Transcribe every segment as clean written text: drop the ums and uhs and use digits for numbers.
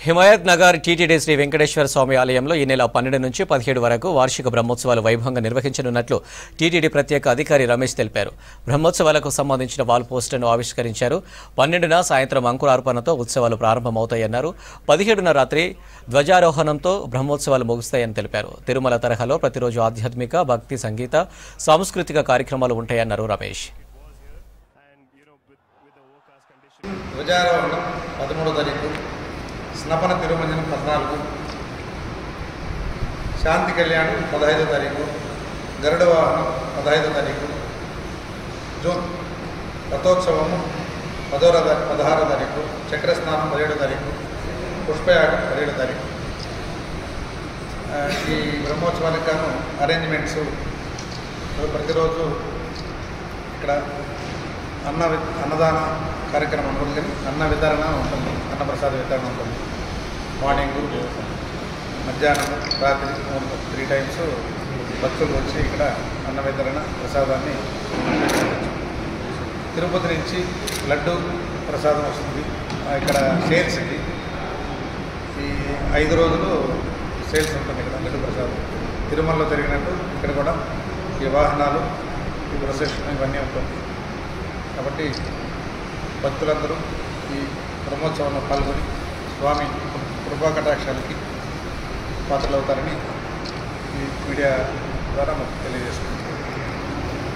Himayat Nagar TTD Shri Venkateswara స్వామి ఆలయంలో ఈ నెల 12 నుంచి 17 వరకు వార్షిక బ్రహ్మోత్సవాలు వైభవంగా నిర్వహించనున్నట్లు టీటీడీ ప్రత్యేక అధికారి రమేష్ తెలిపారు. బ్రహ్మోత్సవాలకు సంబంధించిన వాల్ పోస్టర్ను ఆవిష్కరించారు. 12న సాయంత్రం అంకురార్పణతో ఉత్సవాలు ప్రారంభమవుతాయన్నారు. 17న రాత్రి ధ్వజారోహణంతో బ్రహ్మోత్సవాలు ముగుస్తాయని తెలిపారు. తిరుమల తరహాలో ప్రతిరోజు ఆధ్యాత్మిక, భక్తి, సంగీత, సాంస్కృతిక కార్యక్రమాలు ఉంటాయన్నారు రమేష్. ధ్వజారోహణం 13వ తారీఖు, స్నపన తిరుమంజనం 14, శాంతి కళ్యాణం 15వ తారీఖు, గరుడ వాహనం 15వ తారీఖు, జూన్ రథోత్సవము 16వ తారీఖు, చక్రస్నానం 17వ తారీఖు, పుష్పయాగం 17వ తారీఖు. ఈ బ్రహ్మోత్సవానికి గాను అరేంజ్మెంట్స్ ప్రతిరోజు ఇక్కడ అన్నదాన కార్యక్రమం ఉంటుంది, అన్న వితరణ ఉంటుంది, అన్నప్రసాద వితరణ ఉంటుంది. మార్నింగ్, మధ్యాహ్నం, రాత్రి 3 టైమ్స్ భక్తులు వచ్చి ఇక్కడ అన్న వితరణ ప్రసాదాన్ని. తిరుపతి నుంచి లడ్డు ప్రసాదం వస్తుంది. ఇక్కడ సేల్స్కి ఈ 5 రోజులు సేల్స్ ఉంటుంది. ఇక్కడ లడ్డు ప్రసాదం తిరుమలలో జరిగినట్టు ఇక్కడ కూడా ఈ వాహనాలు, ఈ ప్రొసెషన్ ఇవన్నీ ఉంటుంది. కాబట్టి భక్తులందరూ ఈ బ్రహ్మోత్సవంలో పాల్గొని స్వామి కృపా కటాక్షాలకి పాత్రలవుతారని ఈ మీడియా ద్వారా మాకు తెలియజేస్తుంది.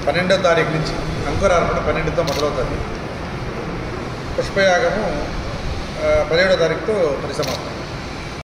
12వ తారీఖు నుంచి అంకురార్పణ 12తో మొదలవుతుంది. పుష్పయాగము 17వ తారీఖుతో పరిసమాప్తం.